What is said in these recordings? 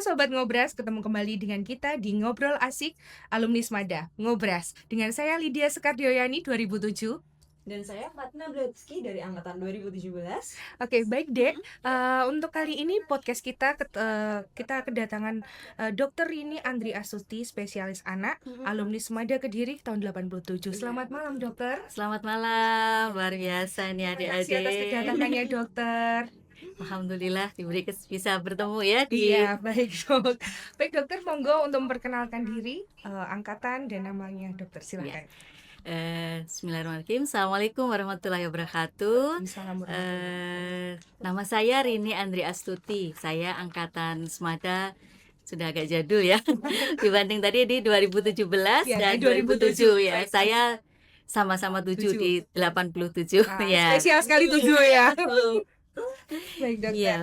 Halo Sobat Ngobras, ketemu kembali dengan kita di Ngobrol Asik Alumni Smada, Ngobras. Dengan saya Lydia Sekardioyani 2007. Dan saya Fatna Bledski dari angkatan 2017. Oke, baik Dek. Untuk kali ini podcast kita kedatangan Dr. Rini Andri Astuti, spesialis anak, alumni Smada Kediri tahun 87. Selamat malam, Dokter. Selamat malam, luar biasa nih Terima kasih atas adik-adik. kedatangannya, Dokter. Alhamdulillah bisa bertemu ya di Iya, baik Dok. Baik Dokter, monggo untuk memperkenalkan diri, angkatan dan namanya Dokter, silakan. Bismillahirrahmanirrahim. Assalamualaikum warahmatullahi wabarakatuh. Nama saya Rini Andri Astuti. Saya angkatan Smada, sudah agak jadul ya dibanding tadi di 2017 Ya, dan di 2007 ya. baik. Saya sama-sama 7 di 87 ya. Spesial sekali 7 ya. Baik Dokter. Iya.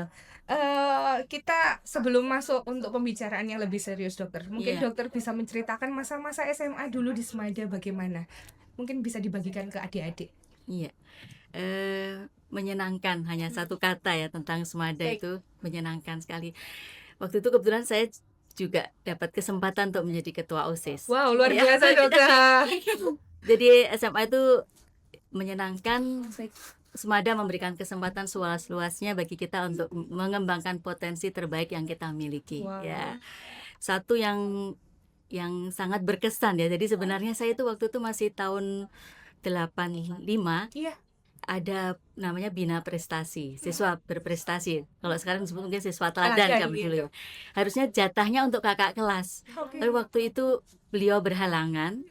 Kita sebelum masuk untuk pembicaraan yang lebih serius Dokter, mungkin Iya. Dokter bisa menceritakan masa-masa SMA dulu di Smada bagaimana? Mungkin bisa dibagikan ke adik-adik. Iya, menyenangkan, hanya satu kata ya tentang Smada. Baik. Itu menyenangkan sekali. Waktu itu kebetulan saya juga dapat kesempatan untuk menjadi ketua OSIS. Wow, luar Ya. biasa Dokter. Jadi SMA itu menyenangkan. Baik. Smada memberikan kesempatan seluas-luasnya bagi kita untuk mengembangkan potensi terbaik yang kita miliki. Wow. Ya, satu yang sangat berkesan ya. Jadi sebenarnya saya itu waktu itu masih tahun 85. Iya. Ada namanya Bina Prestasi, siswa berprestasi. Kalau sekarang disebut mungkin siswa teladan Teladan, kan gitu. dulu. Harusnya jatahnya untuk kakak kelas. Oke. Tapi waktu itu beliau berhalangan,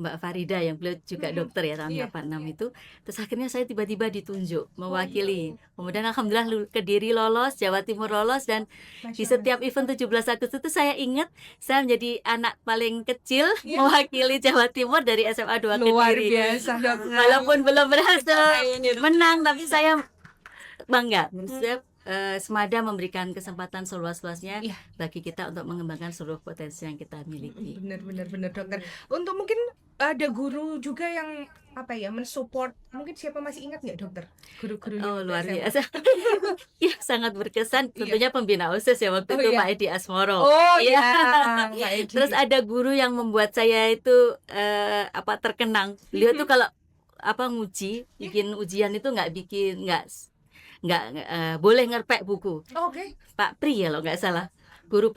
Mbak Farida yang beliau juga dokter ya tahun Iya. 86 itu. Terus akhirnya saya tiba-tiba ditunjuk mewakili. Kemudian alhamdulillah Kediri lolos, Jawa Timur lolos, dan di setiap event 17 Agustus itu saya ingat saya menjadi anak paling kecil mewakili Jawa Timur dari SMA 2 Luar Kediri. biasa Dokter. Walaupun belum berhasil menang, tapi saya bangga. Smada memberikan kesempatan seluas-luasnya Iya. bagi kita untuk mengembangkan seluruh potensi yang kita miliki. Benar Dokter. Untuk mungkin ada guru juga yang mensupport, mungkin siapa masih ingat nggak Dokter guru-gurunya? Oh, luar SMA? biasa. Ya, sangat berkesan. Tentunya pembina OSIS ya waktu itu, iya. Pak Edi Asmoro. Oh Iya. Pak Edi. Terus ada guru yang membuat saya itu terkenang. Beliau tuh kalau nguji, bikin ujian itu nggak boleh ngerpek buku. Oke. Pak Pri ya kalau nggak salah. Guru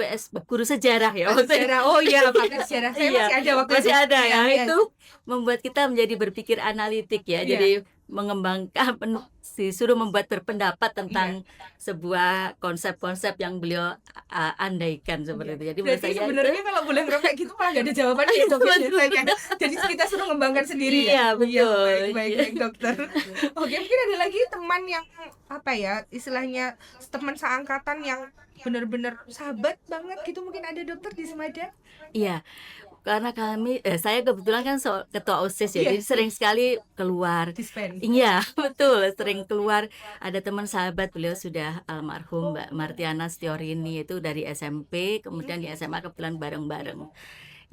sejarah ya. Sejarah. Oh iya, Pak sejarah. Saya Iya, masih ada waktu masih itu. ada ya. Iya. Itu membuat kita menjadi berpikir analitik ya. Iya. Jadi mengembangkan, disuruh membuat berpendapat tentang sebuah konsep-konsep yang beliau andaikan seperti itu. Jadi menurut Berarti saya sebenarnya kalau boleh ngerepek gitu malah nggak ada jawabannya ya Dokter biasanya. Jadi kita suruh ngembangkan sendiri ya. Iya, betul. Baik Dokter. Oke, mungkin ada lagi teman yang istilahnya teman seangkatan yang benar-benar sahabat banget gitu, mungkin ada Dokter di Smada? Iya, karena saya kebetulan kan ketua OSIS ya, Iya. jadi sering sekali keluar. Dispen. Iya, betul, sering keluar. Ada teman sahabat beliau sudah almarhum, Mbak Martiana Stiorini, itu dari SMP, kemudian di SMA kebetulan bareng-bareng.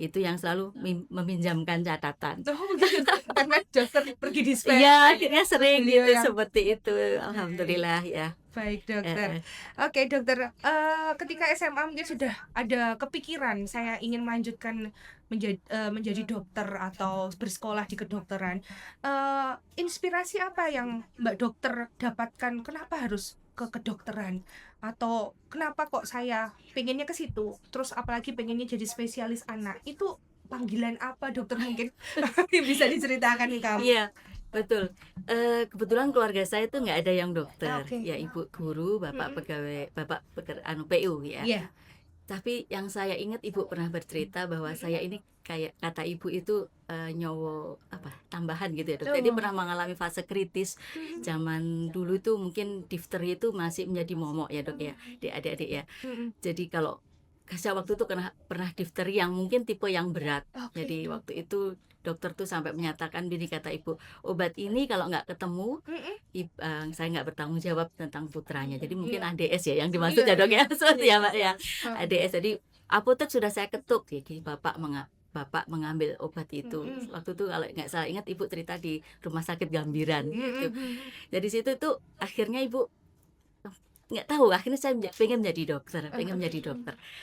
Itu yang selalu meminjamkan catatan. Oh begitu, karena Dokter pergi dispen. Iya, akhirnya sering Beliau gitu yang- seperti itu. Alhamdulillah ya. Baik Dokter. Oke Dokter, ketika SMA mungkin sudah ada kepikiran saya ingin melanjutkan menjadi dokter atau bersekolah di kedokteran. Inspirasi apa yang Mbak Dokter dapatkan? Kenapa harus ke kedokteran? Atau kenapa kok saya pengennya ke situ? Terus apalagi pengennya jadi spesialis anak? Itu panggilan apa Dokter mungkin bisa diceritakan ke kamu? Iya, betul. Kebetulan keluarga saya itu nggak ada yang dokter. Oke. Ya, ibu guru, bapak pegawai, PU ya. Iya. Tapi yang saya ingat ibu pernah bercerita bahwa saya ini kayak kata ibu itu nyowo tambahan gitu ya Dokter. Ini pernah mengalami fase kritis. Zaman dulu itu mungkin difteri itu masih menjadi momok ya Dok ya, di adik-adik ya. Jadi kalau saya waktu itu pernah difteri yang mungkin tipe yang berat. Oke. Jadi waktu itu dokter tuh sampai menyatakan gini, kata ibu, obat ini kalau nggak ketemu saya nggak bertanggung jawab tentang putranya. Jadi mungkin ADS ya yang dimaksud ya Dok ya, seperti ya Mbak ya, ADS. Jadi apotek sudah saya ketuk, jadi Bapak mengambil obat itu. Waktu itu kalau nggak salah ingat ibu cerita di Rumah Sakit Gambiran gitu. Jadi situ tuh akhirnya ibu nggak tahu, akhirnya saya pengen menjadi dokter.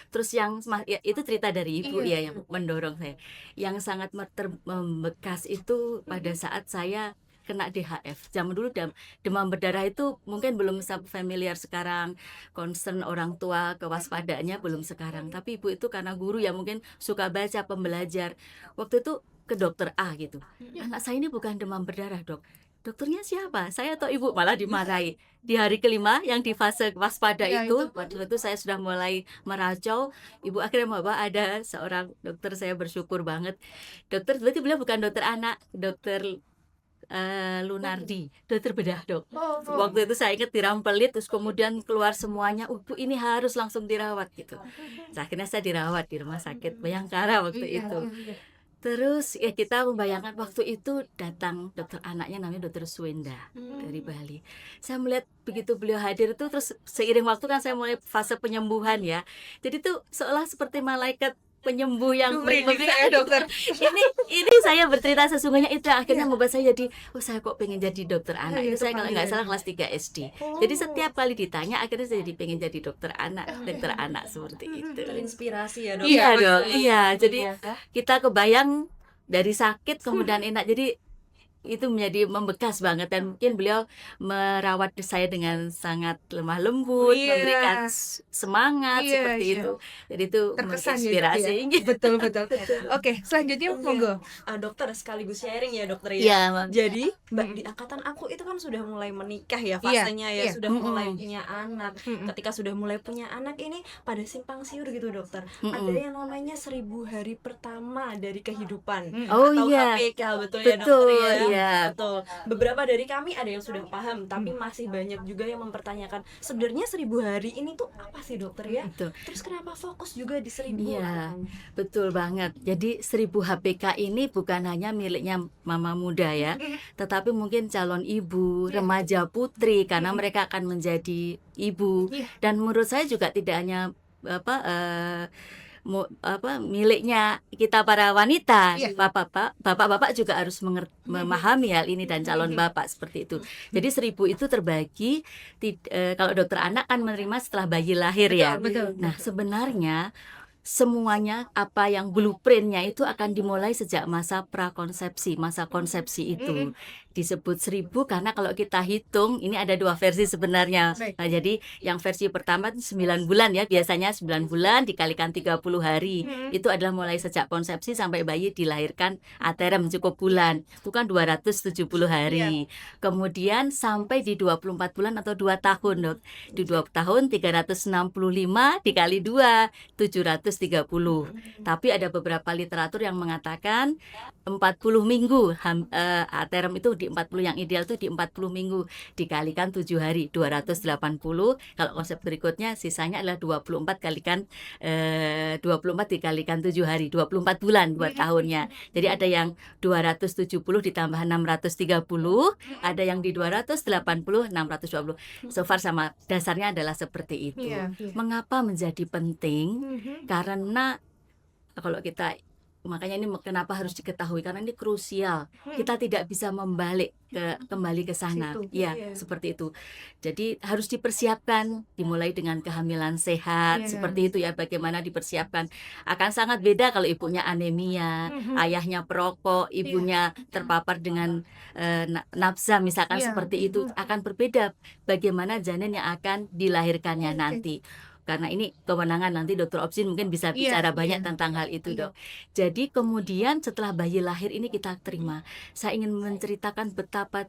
Terus yang ya, itu cerita dari ibu Iya. ya yang mendorong saya. Yang sangat membekas itu pada saat saya kena DHF. Zaman dulu demam berdarah itu mungkin belum familiar sekarang, concern orang tua kewaspadaannya belum sekarang. Tapi ibu itu karena guru ya mungkin suka baca, pembelajar. Waktu itu ke dokter A gitu. Anak saya ini bukan demam berdarah, Dok. Dokternya siapa? Saya atau ibu? Malah dimarahi. Di hari kelima yang di fase waspada Ya, itu, waktu itu saya sudah mulai meracau. Ibu akhirnya bawa ada seorang dokter, saya bersyukur banget. Dokter berarti beliau bukan dokter anak, dokter Lunardi, dokter bedah, Dok. Oh, Waktu itu saya ingat dirampelit, terus kemudian keluar semuanya, Bu ini harus langsung dirawat gitu. Terus akhirnya saya dirawat di rumah sakit Bayangkara waktu iya, itu. iya. Terus ya kita membayangkan waktu itu datang dokter anaknya namanya dokter Swenda dari Bali. Saya melihat begitu beliau hadir itu, terus seiring waktu kan saya mulai fase penyembuhan ya. Jadi tuh seolah seperti malaikat penyembuh yang Duh, merinding saya, dokter. ini saya bercerita sesungguhnya itu akhirnya membuat saya jadi saya kok pengen jadi dokter anak. Iya, Itu saya kalau nggak panggilan. salah kelas 3 SD. Oh. Jadi setiap kali ditanya akhirnya saya jadi pengen jadi dokter anak seperti itu. Terinspirasi ya, Dok. Iya betul. dong, iya. Jadi kita kebayang dari sakit kemudian enak. Jadi itu menjadi membekas banget, dan mungkin beliau merawat saya dengan sangat lemah lembut, Iya. memberikan semangat Iya, seperti iya. itu. Jadi itu Terkesan menginspirasi. gitu ya. Betul. Oke, selanjutnya monggo. Dokter sekaligus sharing ya, dokter ya. Iya, Mam. Jadi Mbak di angkatan aku itu kan sudah mulai menikah ya fasenya ya, iya. sudah mulai punya anak. Mm-mm. Ketika sudah mulai punya anak ini pada simpang siur gitu, dokter. Mm-mm. Ada yang namanya 1000 hari pertama dari kehidupan. Oh Atau iya. HPK, betul ya, Betul, dokter ya. iya. Betul. Beberapa dari kami ada yang sudah paham, tapi masih banyak juga yang mempertanyakan sebenarnya 1000 hari ini tuh apa sih, dokter ya? Betul. Terus kenapa fokus juga di 1000? Iya, betul banget. Jadi 1000 HPK ini bukan hanya miliknya mama muda ya, tetapi mungkin calon ibu, remaja putri, karena mereka akan menjadi ibu. Iya. Dan menurut saya juga tidak hanya miliknya kita para wanita. Iya. Bapak-bapak juga harus memahami hal ini, dan calon bapak seperti itu. Jadi 1000 itu terbagi kalau dokter anak kan menerima setelah bayi lahir ya. Betul. Nah, sebenarnya semuanya apa yang blueprintnya itu akan dimulai sejak masa prakonsepsi, masa konsepsi itu disebut 1000 karena kalau kita hitung ini ada 2 versi sebenarnya. Baik. Nah, jadi yang versi pertama 9 bulan ya, biasanya 9 bulan dikalikan 30 hari. Itu adalah mulai sejak konsepsi sampai bayi dilahirkan aterem cukup bulan. Itu kan 270 hari. Kemudian sampai di 24 bulan atau 2 tahun, Dok. Di 2 tahun 365 dikali 2 730. Tapi ada beberapa literatur yang mengatakan 40 minggu aterem itu di 40 yang ideal itu di 40 minggu dikalikan 7 hari 280. Kalau konsep berikutnya sisanya adalah 24 kalikan 24 dikalikan 7 hari 24 bulan 2 tahunnya. Jadi ada yang 270 ditambah 630, ada yang di 280 620. So far sama dasarnya adalah seperti itu. Iya. Mengapa menjadi penting? Karena kalau kita, makanya ini kenapa harus diketahui, karena ini krusial. Kita tidak bisa kembali ke sana. Situ, Ya, iya. seperti itu. Jadi harus dipersiapkan, dimulai dengan kehamilan sehat, Iya. seperti itu ya, bagaimana dipersiapkan. Akan sangat beda kalau ibunya anemia, ayahnya perokok, ibunya terpapar dengan nafsa misalkan, Iya. seperti itu akan berbeda bagaimana janin yang akan dilahirkannya nanti. Karena ini kewenangan nanti Dokter Opsin mungkin bisa bicara banyak tentang hal itu, Dok. Jadi kemudian setelah bayi lahir ini kita terima. Saya ingin menceritakan betapa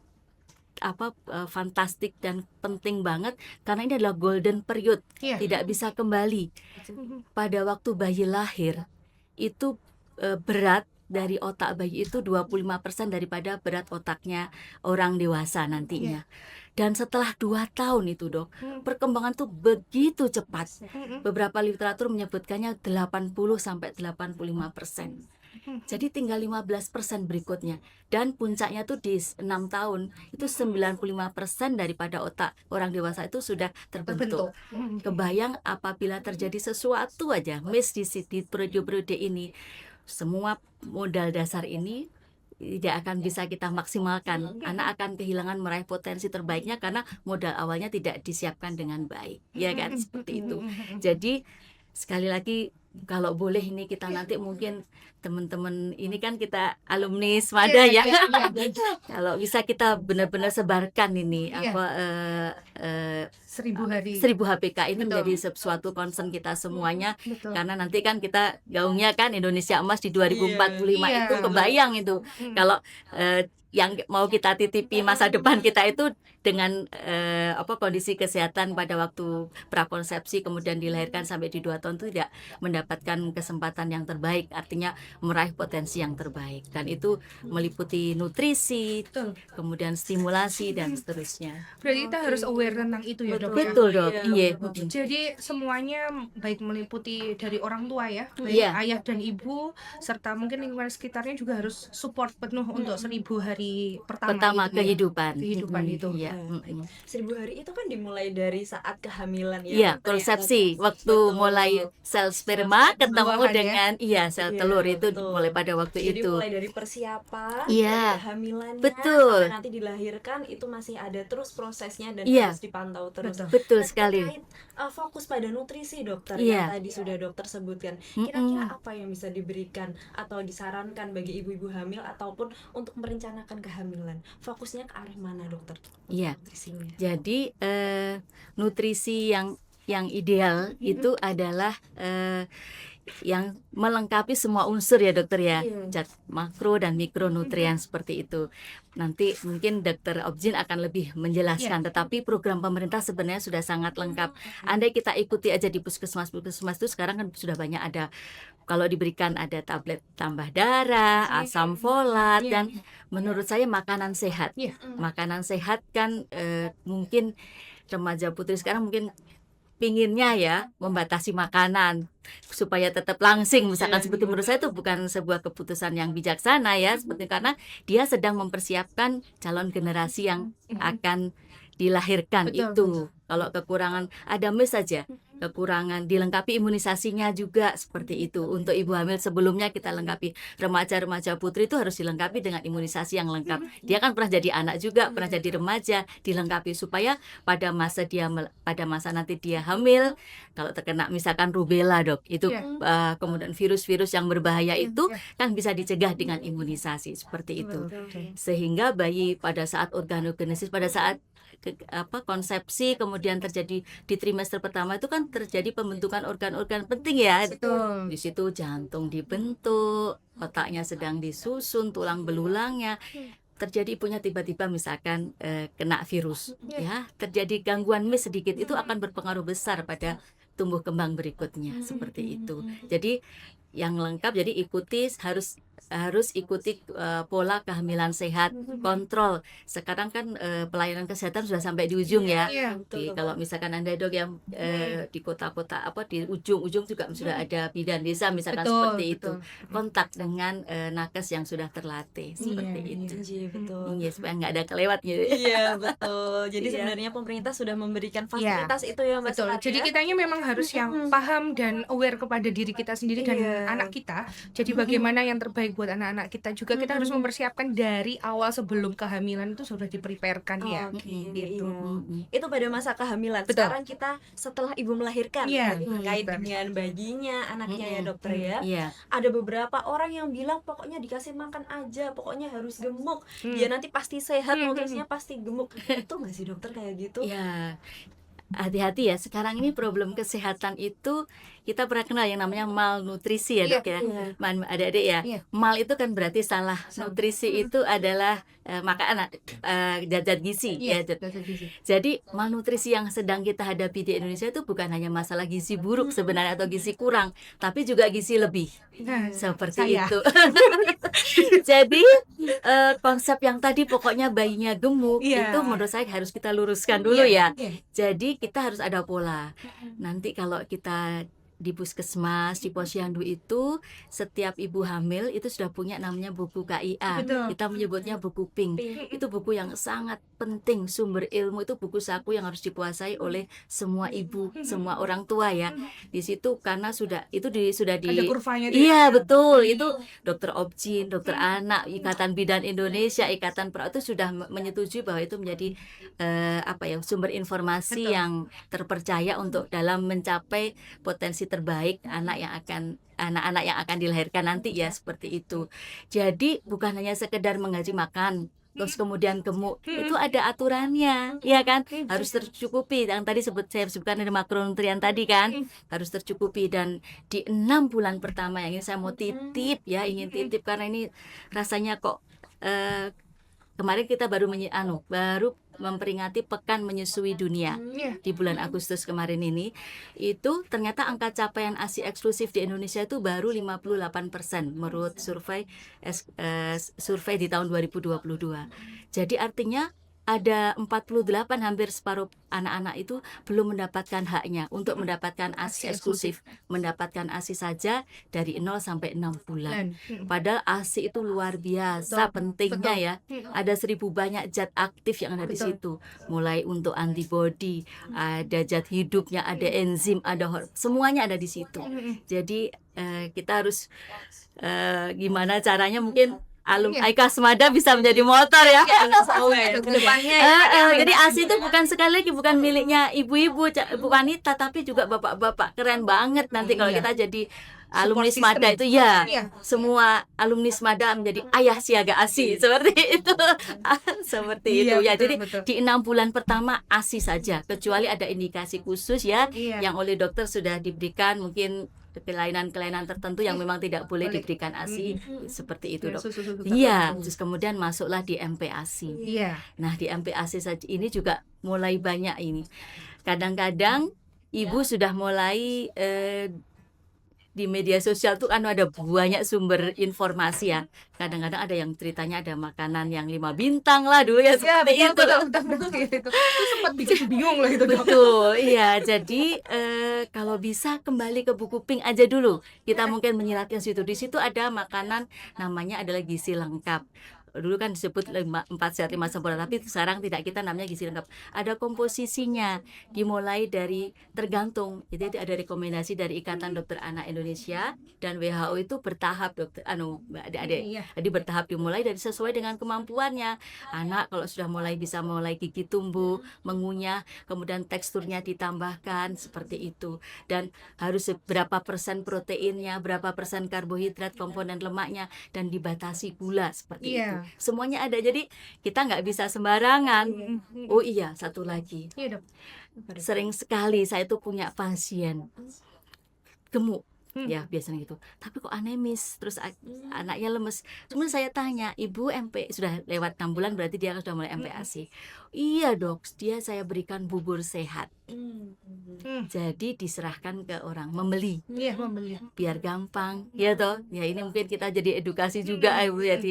fantastik dan penting banget, karena ini adalah golden period, tidak bisa kembali. Pada waktu bayi lahir itu berat dari otak bayi itu 25% daripada berat otaknya orang dewasa nantinya. Dan setelah 2 tahun itu, Dok, perkembangan tuh begitu cepat. Beberapa literatur menyebutkannya 80-85%. Jadi tinggal 15% berikutnya. Dan puncaknya tuh di 6 tahun itu 95% daripada otak orang dewasa itu sudah terbentuk. Kebayang apabila terjadi sesuatu aja miss di periode-periode ini, semua modal dasar ini tidak akan bisa kita maksimalkan. Anak akan kehilangan meraih potensi terbaiknya karena modal awalnya tidak disiapkan dengan baik, ya kan, seperti itu. Jadi sekali lagi, kalau boleh ini kita nanti mungkin teman-teman ini kan kita alumni Swada ya, kalau bisa kita benar-benar sebarkan ini Iya. apa 1000 hari. 1000 HPK ini Betul. menjadi sesuatu concern kita semuanya, Betul. karena nanti kan kita gaungnya kan Indonesia Emas di 2045 Iya. itu kebayang itu kalau yang mau kita titipi masa depan kita itu dengan kondisi kesehatan pada waktu prakonsepsi kemudian dilahirkan sampai di 2 tahun itu tidak mendapatkan kesempatan yang terbaik, artinya meraih potensi yang terbaik, dan itu meliputi nutrisi, Betul. kemudian stimulasi dan seterusnya. Berarti kita harus aware tentang itu ya, Dok. ya? Betul dok, iya. Jadi semuanya baik meliputi dari orang tua ya, baik Iya. ayah dan ibu, serta mungkin lingkungan sekitarnya juga harus support penuh untuk 1000 hari Pertama itu ya. kehidupan. Kehidupan Mm-mm, itu. iya. Oke. Mm-mm. 1000 hari itu kan dimulai dari saat kehamilan ya. Iya, dokter ya? konsepsi waktu Betul. mulai sel sperma ketemu Buahan ya. dengan sel Iya, telur itu betul. mulai pada waktu Jadi itu. mulai dari persiapan, Iya. dari kehamilannya, Betul. sampai nanti dilahirkan itu masih ada terus prosesnya dan Iya. harus dipantau terus. Betul. Betul Nah, sekali. terkait, fokus pada nutrisi dokter Iya. yang tadi sudah dokter sebutkan. Mm-mm. Kira-kira apa yang bisa diberikan atau disarankan bagi ibu-ibu hamil ataupun untuk merencanakan kehamilan? Fokusnya ke arah mana dokter? Iya. Nutrisinya. Jadi nutrisi yang ideal itu adalah yang melengkapi semua unsur ya dokter ya, Iya. zat makro dan mikronutrien seperti itu. Nanti mungkin dokter Objin akan lebih menjelaskan, tetapi program pemerintah sebenarnya sudah sangat lengkap. Andai kita ikuti aja di puskesmas itu sekarang kan sudah banyak ada, kalau diberikan ada tablet tambah darah, asam folat, Iya. dan menurut saya makanan sehat. Iya. Makanan sehat kan mungkin remaja putri sekarang mungkin pinginnya ya membatasi makanan supaya tetap langsing misalkan, seperti menurut saya itu bukan sebuah keputusan yang bijaksana ya, seperti karena dia sedang mempersiapkan calon generasi yang akan dilahirkan. Betul, Itu kalau kekurangan ada miss saja, kekurangan dilengkapi imunisasinya juga seperti itu. Untuk ibu hamil sebelumnya kita lengkapi, remaja-remaja putri itu harus dilengkapi dengan imunisasi yang lengkap. Dia kan pernah jadi anak juga, pernah jadi remaja, dilengkapi supaya pada masa nanti dia hamil, kalau terkena misalkan rubella dok, itu Iya. kemudian virus-virus yang berbahaya itu Iya. kan bisa dicegah dengan imunisasi seperti itu. Betul. Sehingga bayi pada saat organogenesis, pada saat konsepsi kemudian terjadi di trimester pertama itu kan terjadi pembentukan organ-organ penting ya. Betul. Di situ jantung dibentuk, otaknya sedang disusun, tulang belulangnya. Terjadi ibunya tiba-tiba misalkan kena virus, ya, terjadi gangguan miss sedikit, itu akan berpengaruh besar pada tumbuh kembang berikutnya seperti itu. Jadi yang lengkap, jadi harus ikuti pola kehamilan sehat, kontrol. Sekarang kan pelayanan kesehatan sudah sampai di ujung ya. Iya. Kalau misalkan Anda dok yang di kota-kota di ujung-ujung juga sudah ada bidan desa misalkan, Betul, seperti itu. betul. Kontak dengan nakes yang sudah terlatih seperti Iya, itu. Iya, betul. Iya, supaya nggak ada kelewat gitu. Iya, betul. Jadi Iya. sebenarnya pemerintah sudah memberikan fasilitas itu ya Mbak Betul. Serat, Jadi ya? kitanya memang harus yang paham dan aware kepada diri kita sendiri dan Iya. anak kita. Jadi bagaimana yang terbaik buat anak-anak kita juga, kita harus mempersiapkan dari awal sebelum kehamilan itu sudah dipreparekan ya. Oke, Gitu. iya. Itu pada masa kehamilan. Betul. Sekarang kita setelah ibu melahirkan, Iya, tadi terkait betul. dengan bayinya, anaknya ya dokter ya. Iya. Ada beberapa orang yang bilang pokoknya dikasih makan aja, pokoknya harus gemuk. Dia nanti pasti sehat, nutrisinya pasti gemuk. Itu nggak sih dokter kayak gitu? Ya, hati-hati ya. Sekarang ini problem kesehatan itu kita pernah kenal yang namanya malnutrisi ya dok ya. Iya. Adik-adik ya. Iya. Mal itu kan berarti salah. Nutrisi itu adalah makanan, zat gizi ya. Jadi malnutrisi yang sedang kita hadapi di Indonesia itu bukan hanya masalah gizi buruk sebenarnya atau gizi kurang, tapi juga gizi lebih. Nah, Seperti saya. itu. Jadi konsep yang tadi pokoknya bayinya gemuk, Iya. itu menurut saya harus kita luruskan dulu ya. Iya. Jadi kita harus ada pola. Nanti kalau kita di puskesmas, di posyandu itu setiap ibu hamil itu sudah punya namanya buku KIA. Betul. Kita menyebutnya buku pink. Itu buku yang sangat penting, sumber ilmu, itu buku saku yang harus dikuasai oleh semua ibu, semua orang tua ya. Di situ karena sudah Ada kurvanya dia. Iya betul, itu Dokter Objin, Dokter Anak, Ikatan Bidan Indonesia, Ikatan Perawat itu sudah menyetujui bahwa itu menjadi sumber informasi Betul. yang terpercaya untuk dalam mencapai potensi terbaik anak-anak yang akan dilahirkan nanti ya, seperti itu. Jadi bukan hanya sekedar menggaji makan terus kemudian gemuk, itu ada aturannya, ya kan? Harus tercukupi. Yang tadi saya sebutkan ada makronutrien tadi kan, harus tercukupi. Dan di 6 bulan pertama yang ini saya mau titip ya, ingin titip karena ini rasanya kok kemarin kita baru memperingati Pekan Menyusui Dunia Iya. di bulan Agustus kemarin ini. Itu ternyata angka capaian ASI eksklusif di Indonesia itu baru 58% menurut survei di tahun 2022. Jadi artinya ada 48, hampir separuh anak-anak itu belum mendapatkan haknya untuk mendapatkan ASI eksklusif, mendapatkan ASI saja dari 0 sampai 6 bulan. Padahal ASI itu luar biasa pentingnya ya. Ada 1000 banyak zat aktif yang ada di situ. Mulai untuk antibody, ada zat hidupnya, ada enzim, semuanya ada di situ. Jadi kita harus gimana caranya, mungkin Aika Smada bisa menjadi motor ya. Kedepannya Jadi ASI itu bukan sekali lagi bukan miliknya ibu-ibu, wanita, tapi juga bapak-bapak. Keren banget nanti kalau kita jadi alumni Smada itu ya. Semua alumni Smada menjadi ayah siaga ASI seperti itu. Seperti itu ya. Jadi di 6 bulan pertama ASI saja, kecuali ada indikasi khusus ya yang oleh dokter sudah diberikan, mungkin kelainan-kelainan tertentu yang memang tidak boleh diberikan ASI, seperti itu dok. Iya, terus kemudian masuklah di MPASI. Nah di MPASI saja ini juga mulai banyak ini. Kadang-kadang ibu sudah mulai di media sosial tuh kan ada banyak sumber informasi ya. Kadang-kadang ada yang ceritanya ada makanan yang 5 bintang lah dulu ya, seperti itu. Itu sempat bikin bingung lah itu. Betul, iya. Jadi kalau bisa kembali ke buku pink aja dulu. Kita mungkin menyiratkan situ. Di situ ada makanan namanya adalah gizi lengkap. Dulu kan disebut 4 sehat 5 sempurna, tapi sekarang tidak, kita namanya gizi lengkap. Ada komposisinya, dimulai dari tergantung. Jadi ada rekomendasi dari Ikatan Dokter Anak Indonesia dan WHO itu bertahap dokter, jadi bertahap, dimulai dari sesuai dengan kemampuannya. Anak kalau sudah bisa mulai gigi tumbuh, mengunyah, kemudian teksturnya ditambahkan seperti itu. Dan harus berapa persen proteinnya, berapa persen karbohidrat, komponen lemaknya, dan dibatasi gula seperti itu. Semuanya ada, jadi kita nggak bisa sembarangan. Oh iya, satu lagi, sering sekali saya tuh punya pasien gemuk ya biasanya gitu, tapi kok anemis, terus anaknya lemes. Kemudian saya tanya, ibu sudah lewat 6 bulan berarti dia sudah mulai MPASI. Iya dok, saya berikan bubur sehat. Jadi diserahkan ke orang membeli, biar gampang ya toh ya. Ini mungkin kita jadi edukasi juga ibu ya.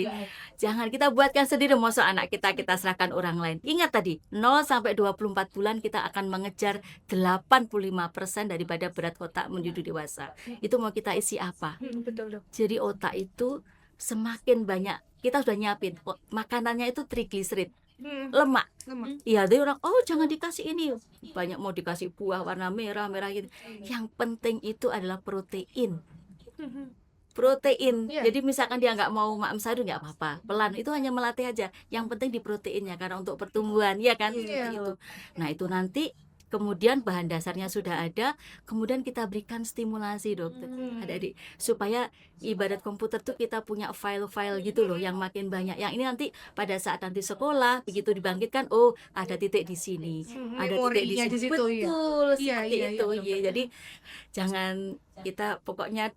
Jangan kita buatkan sendiri, masa anak kita serahkan orang lain. Ingat tadi 0 sampai 24 bulan kita akan mengejar 85% daripada berat otak menuju dewasa. Itu mau kita isi apa? Betul dok. Jadi otak itu semakin banyak kita sudah nyiapin makanannya itu trigliserid, lemak. Iya, dari orang, oh jangan dikasih ini, banyak mau dikasih buah warna merah gitu. Yang penting itu adalah protein. Jadi misalkan dia nggak mau makan sayur nggak apa-apa, pelan, itu hanya melatih aja. Yang penting di proteinnya karena untuk pertumbuhan, ya kan? Gitu. Nah itu nanti kemudian bahan dasarnya sudah ada, kemudian kita berikan stimulasi dokter, adik-adik, supaya ibarat komputer tuh kita punya file-file gitu loh yang makin banyak. Yang ini nanti pada saat nanti sekolah begitu dibangkitkan, oh ada titik di sini, ada titik di sini. Betul, seperti itu. Jadi jangan kita pokoknya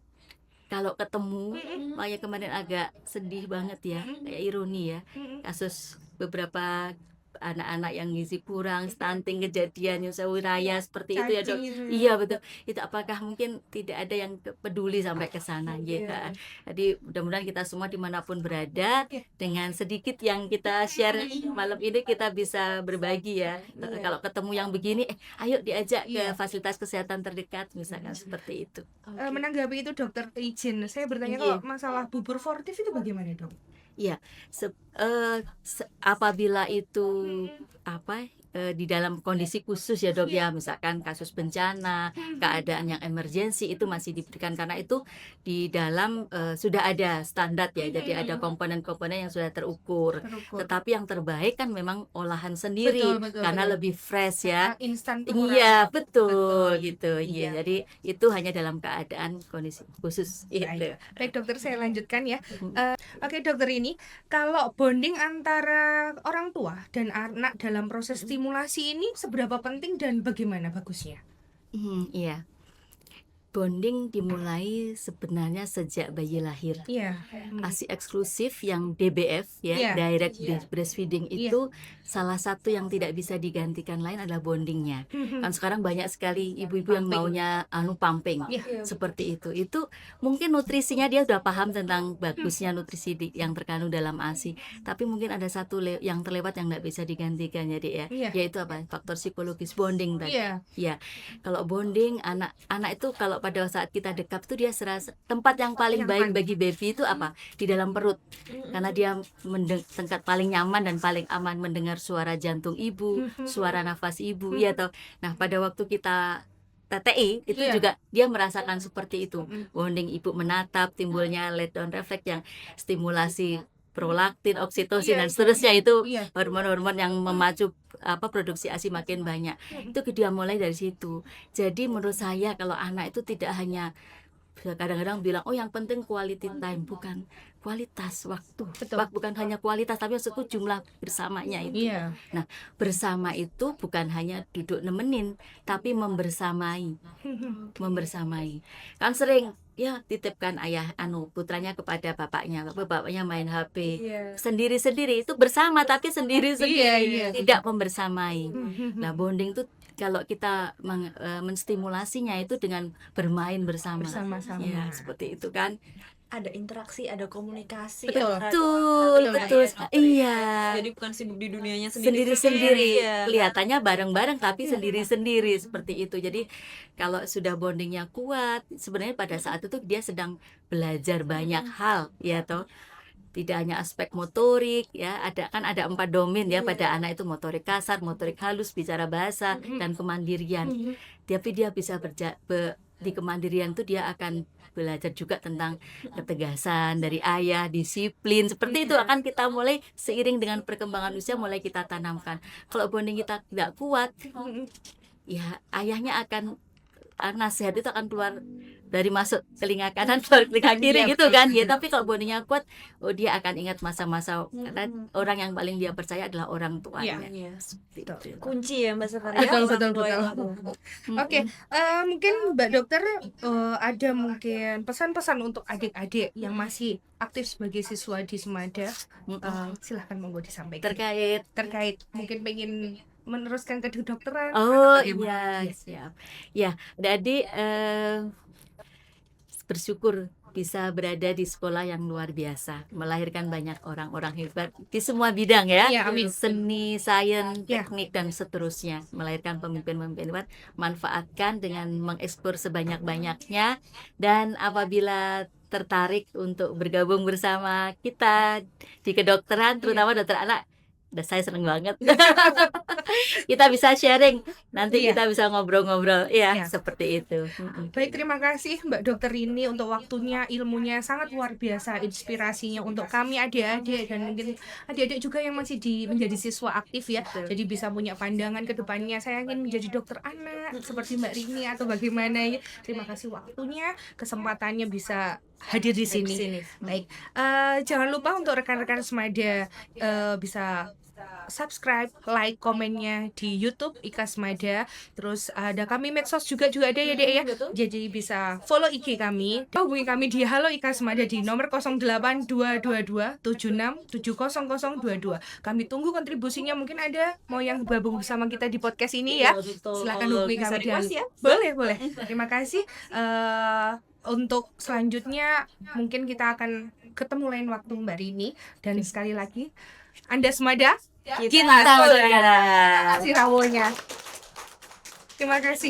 kalau ketemu, makanya kemarin agak sedih banget ya, kayak ironi ya, kasus beberapa anak-anak yang gizi kurang, stunting, kejadian yang raya seperti itu ya dok. Cacing itu. Iya betul. Itu apakah mungkin tidak ada yang peduli sampai ke sana gitu. Jadi mudah-mudahan kita semua dimanapun berada, Iya. dengan sedikit yang kita share malam ini kita bisa berbagi ya. Iya. Kalau ketemu yang begini, ayo diajak Iya. ke fasilitas kesehatan terdekat misalkan seperti itu. Oke. Menanggapi itu dokter izin, saya bertanya Iya. kalau masalah bubur sportif itu bagaimana dok? Apabila itu di dalam kondisi khusus ya dok ya, misalkan kasus bencana, keadaan yang emergensi itu masih diberikan karena itu di dalam sudah ada standar ya, jadi ada komponen-komponen yang sudah terukur. Terukur. Tetapi yang terbaik kan memang olahan sendiri Betul, karena betul. lebih fresh ya. Instan pengurangan. Iya betul, Betul. gitu. Iya. Iya, jadi itu hanya dalam keadaan kondisi khusus itu. Baik dokter, saya lanjutkan ya. Oke dokter, ini kalau bonding antara orang tua dan anak dalam proses stimulasi ini seberapa penting dan bagaimana bagusnya? Iya. Bonding dimulai sebenarnya sejak bayi lahir. Iya. ASI eksklusif yang DBF ya, Iya. direct breastfeeding itu salah satu yang tidak bisa digantikan lain adalah bondingnya. Kan sekarang banyak sekali ibu-ibu yang Pumping. maunya pumping. Iya. Seperti itu. Itu mungkin nutrisinya dia sudah paham tentang bagusnya nutrisi yang terkandung dalam ASI. Tapi mungkin ada satu yang terlewat yang tidak bisa digantikan ya Dik ya. Iya. Yaitu apa? Faktor psikologis bonding tadi. Iya. Kalau bonding anak itu kalau pada saat kita dekat tuh dia serasa tempat yang paling baik bagi baby itu apa? Di dalam perut. Karena dia tempat paling nyaman dan paling aman mendengar suara jantung ibu, suara nafas ibu ya toh. Nah, pada waktu kita TTI itu Iya. juga dia merasakan seperti itu. Bonding ibu menatap, timbulnya let down refleks yang stimulasi prolaktin, oksitosin Iya. dan seterusnya itu Iya. hormon-hormon yang memacu produksi ASI makin banyak. Itu dia mulai dari situ. Jadi menurut saya kalau anak itu tidak hanya kadang-kadang bilang yang penting quality time, bukan kualitas waktu. Betul. Bukan hanya kualitas tapi maksudku jumlah bersamanya itu. Iya. Nah, bersama itu bukan hanya duduk nemenin tapi membersamai. Kan sering ya titipkan ayah putranya kepada bapaknya main HP sendiri-sendiri, itu bersama tapi sendiri-sendiri. Iya. Tidak membersamai. Nah, bonding itu kalau kita menstimulasinya itu dengan bermain bersama-sama. Ya, seperti itu kan. Ada interaksi, ada komunikasi. Betul. Betul. Iya. Jadi bukan sibuk di dunianya Sendiri-sendiri. Iya. Kelihatannya bareng-bareng tapi sendiri-sendiri seperti itu. Jadi kalau sudah bondingnya kuat, sebenarnya pada saat itu dia sedang belajar banyak hal ya toh. Tidak hanya aspek motorik ya, ada 4 domain ya pada anak itu, motorik kasar, motorik halus, bicara bahasa dan kemandirian. Tapi dia bisa di kemandirian itu dia akan belajar juga tentang ketegasan dari ayah, disiplin, seperti itu akan kita mulai seiring dengan perkembangan usia mulai kita tanamkan. Kalau bonding kita tidak kuat, ya ayahnya akan nasihat itu akan keluar dari masuk telinga kanan keluar telinga kiri gitu kan ya. Tapi kalau bondingnya kuat, dia akan ingat masa-masa karena orang yang paling dia percaya adalah orang tuanya. Iya. Seperti itu. Kunci ya Mbak Sakaria. Betul. Oke, mungkin Mbak Dokter ada mungkin pesan-pesan untuk adik-adik yang masih aktif sebagai siswa di Semada. Silahkan monggo disampaikan. Terkait mungkin pengen meneruskan ke kedokteran. Iya, siap. Ya, jadi bersyukur bisa berada di sekolah yang luar biasa, melahirkan banyak orang-orang hebat di semua bidang ya. Iya, amin. Seni, sains, teknik dan seterusnya, melahirkan pemimpin-pemimpin hebat. Manfaatkan dengan mengeksplor sebanyak-banyaknya, dan apabila tertarik untuk bergabung bersama kita di kedokteran, terutama dokter anak, saya seneng banget. Kita bisa sharing, nanti kita bisa ngobrol-ngobrol ya, seperti itu. Baik, terima kasih Mbak Dokter ini untuk waktunya, ilmunya sangat luar biasa, inspirasinya untuk kami adik-adik dan mungkin adik-adik juga yang masih menjadi siswa aktif ya. Jadi bisa punya pandangan ke depannya, saya ingin menjadi dokter anak seperti Mbak Rini atau bagaimana ya. Terima kasih waktunya, kesempatannya bisa hadir di sini. Sini. Baik, jangan lupa untuk rekan-rekan Semada bisa subscribe, like, komennya di YouTube Ika Semada. Terus ada kami medsos juga ada ya Dek ya. Betul. Jadi bisa follow IG kami. Hubungi kami di Halo Ika Semada di nomor 08222 Kami tunggu kontribusinya. Mungkin ada mau yang bergabung bersama kita di podcast ini ya. Betul. Silakan Allah, hubungi bisa kami dan request ya. boleh. Terima kasih. Untuk selanjutnya mungkin kita akan ketemu lain waktu Mbak Rini. Dan sekali lagi Anda Semada, Kita saudara. saudara. Kasih rawuhnya. Terima kasih.